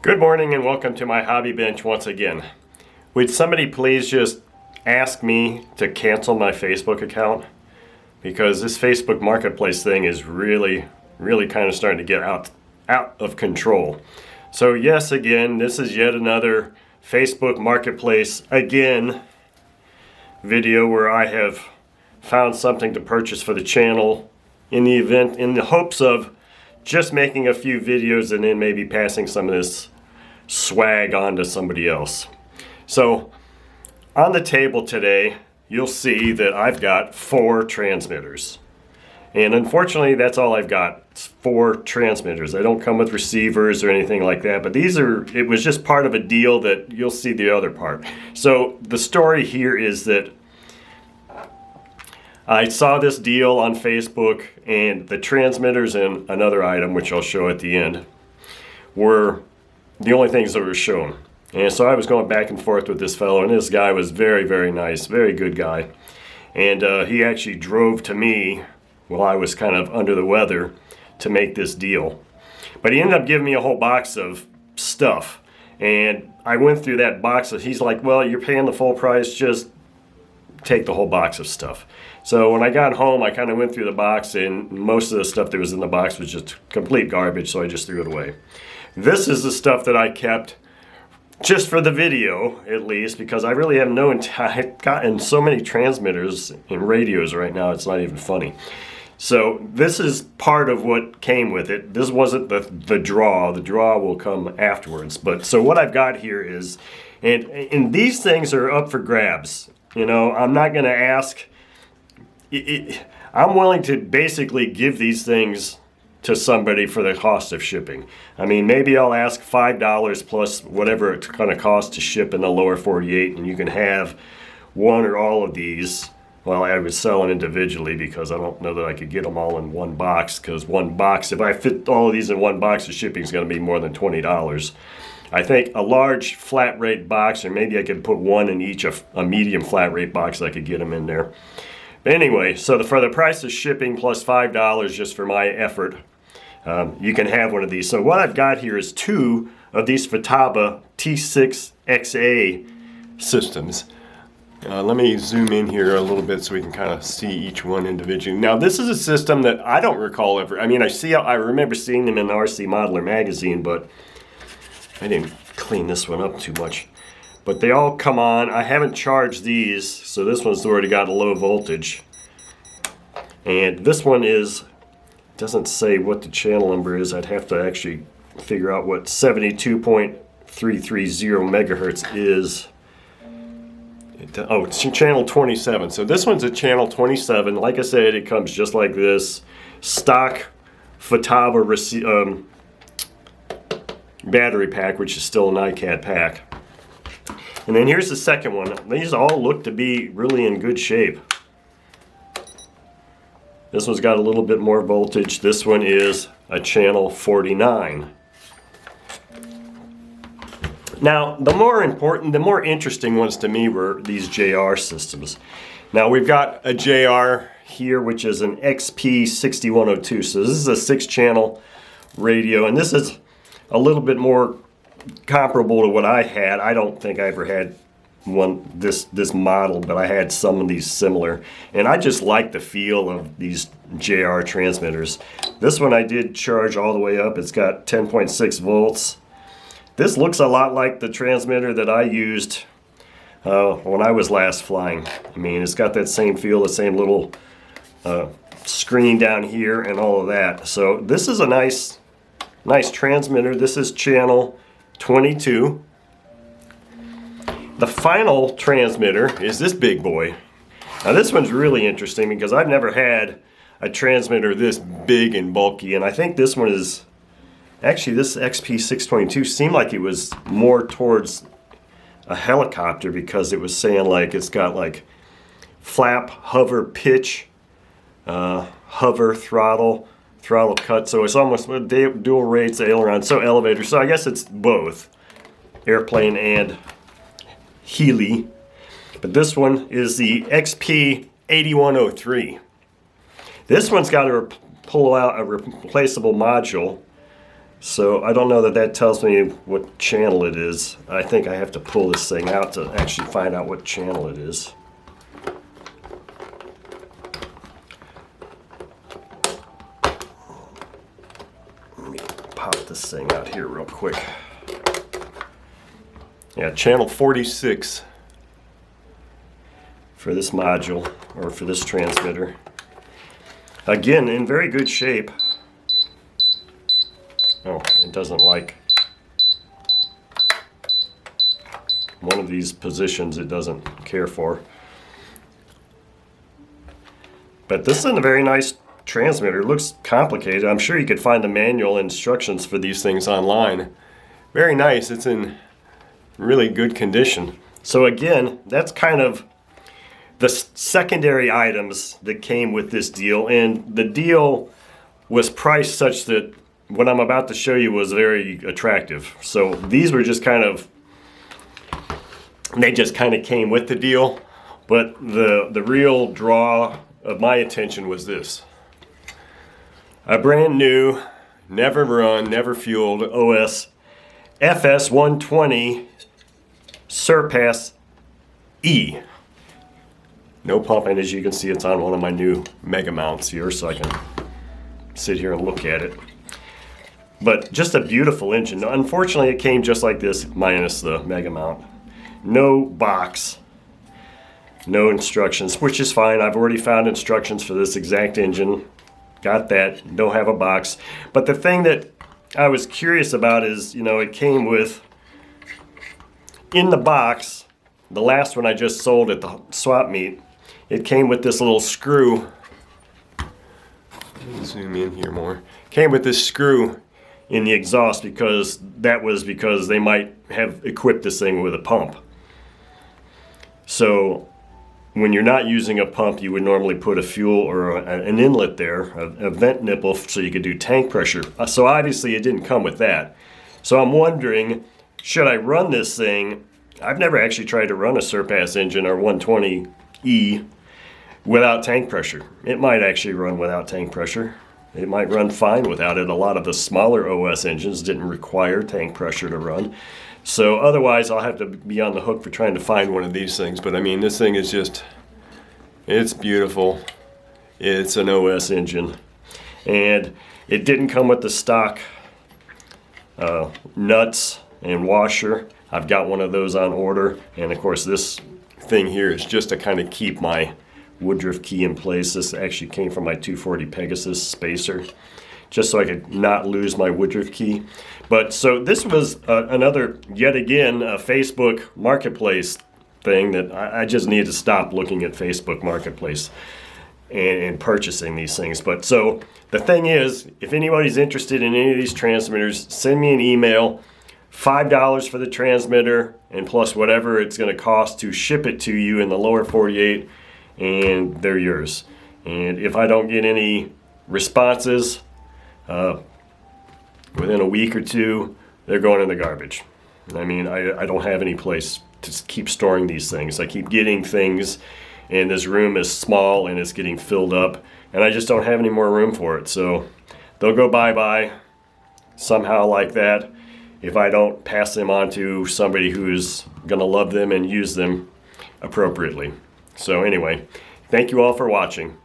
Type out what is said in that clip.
Good morning and welcome to my hobby bench once again. Would somebody please just ask me to cancel my Facebook account? Because this Facebook Marketplace thing is really kind of starting to get out of control. So yes, again, this is yet another Facebook Marketplace again video where I have found something to purchase for the channel in the hopes of just making a few videos and then maybe passing some of this swag on to somebody else. So on the table today you'll see that I've got 4 transmitters, and unfortunately that's all I've got. It's 4 transmitters. I don't come with receivers or anything like that, but it was just part of a deal that you'll see the other part. So the story here is that I saw this deal on Facebook, and the transmitters and another item, which I'll show at the end, were the only things that were shown. And so I was going back and forth with this fellow, and this guy was very nice, very good guy. And he actually drove to me while I was kind of under the weather to make this deal. But he ended up giving me a whole box of stuff. And I went through that box, and he's like, well, you're paying the full price, just take the whole box of stuff. So when I got home, I kind of went through the box, and most of the stuff that was in the box was just complete garbage, so I just threw it away. This is the stuff that I kept just for the video, at least, because I really have I've gotten so many transmitters and radios right now, it's not even funny. So this is part of what came with it. This wasn't the draw. The draw will come afterwards. But so what I've got here is, and these things are up for grabs. You know, I'm not going to ask. I'm willing to basically give these things to somebody for the cost of shipping. I mean, maybe I'll ask $5 plus whatever it's going to cost to ship in the lower 48, and you can have one or all of these. Well, I would sell them individually because I don't know that I could get them all in one box, because one box, if I fit all of these in one box, the shipping is going to be more than $20. I think a large flat rate box, or maybe I could put one in each of a medium flat rate box, I could get them in there. But anyway, so for the price of shipping plus $5 just for my effort, you can have one of these. So what I've got here is 2 of these Futaba T6XA systems. Let me zoom in here a little bit so we can kind of see each one individually. Now this is a system that I don't recall ever. I mean, I remember seeing them in the RC Modeler magazine, but I didn't clean this one up too much. But they all come on. I haven't charged these, so this one's already got a low voltage. And this one doesn't say what the channel number is. I'd have to actually figure out what 72.330 megahertz is. It's channel 27. So this one's a channel 27. Like I said, it comes just like this. Stock Futaba battery pack, which is still an iCAD pack. And then here's the second one. These all look to be really in good shape. This one's got a little bit more voltage. This one is a channel 49. Now, the more interesting ones to me were these JR systems. Now, we've got a JR here, which is an XP6102. So this is a 6-channel radio, and this is a little bit more comparable to what I had. I don't think I ever had one this model, but I had some of these similar, and I just like the feel of these JR transmitters. This one I did charge all the way up. It's got 10.6 volts. This looks a lot like the transmitter that I used when I was last flying. I mean, it's got that same feel, the same little screen down here and all of that. So this is a nice transmitter. This is channel 22. The final transmitter is this big boy. Now this one's really interesting because I've never had a transmitter this big and bulky, and I think this one is actually, this XP622 seemed like it was more towards a helicopter, because it was saying like it's got like flap, hover, pitch, hover, throttle cut, so it's almost dual rates, aileron, so elevator. So I guess it's both airplane and heli. But this one is the XP8103. This one's got pull out a replaceable module, So I don't know that that tells me what channel it is. I think I have to pull this thing out to actually find out what channel it is. Let me pop this thing out here real quick. Yeah, channel 46 for this module, or for this transmitter. Again, in very good shape. Oh, it doesn't like one of these positions, it doesn't care for. But this is a very nice transmitter. It looks complicated. I'm sure you could find the manual instructions for these things online. Very nice. It's in really good condition. So again, that's kind of the secondary items that came with this deal. And the deal was priced such that what I'm about to show you was very attractive. So these were just kind of, they just kind of came with the deal. But the real draw of my attention was this. A brand new, never run, never fueled OS FS120 Surpass E. No pumping, as you can see. It's on one of my new mega mounts here, so I can sit here and look at it. But just a beautiful engine. Unfortunately, it came just like this, minus the mega mount. No box, no instructions, which is fine. I've already found instructions for this exact engine. Got that, don't have a box. But the thing that I was curious about is, you know, it came with, in the box, the last one I just sold at the swap meet, it came with this little screw. Let me zoom in here more. Came with this screw in the exhaust because they might have equipped this thing with a pump. So when you're not using a pump, you would normally put a fuel or an inlet there, a vent nipple, so you could do tank pressure. So obviously it didn't come with that. So I'm wondering, should I run this thing? I've never actually tried to run a Surpass engine or 120E without tank pressure. It might actually run without tank pressure. It might run fine without it. A lot of the smaller OS engines didn't require tank pressure to run. So otherwise I'll have to be on the hook for trying to find one of these things. But I mean, this thing is just, it's beautiful. It's an OS engine. And it didn't come with the stock nuts and washer. I've got one of those on order. And of course this thing here is just to kind of keep my Woodruff key in place. This actually came from my 240 Pegasus spacer, just so I could not lose my Woodruff key. But so this was another, yet again, a Facebook Marketplace thing that I just need to stop looking at Facebook Marketplace and purchasing these things. But so the thing is, if anybody's interested in any of these transmitters, send me an email. $5 for the transmitter and plus whatever it's going to cost to ship it to you in the lower 48, and they're yours. And if I don't get any responses within a week or two, they're going in the garbage. I mean, I don't have any place to keep storing these things. I keep getting things, and this room is small and it's getting filled up, and I just don't have any more room for it. So they'll go bye-bye somehow like that if I don't pass them on to somebody who's gonna love them and use them appropriately. So anyway, thank you all for watching.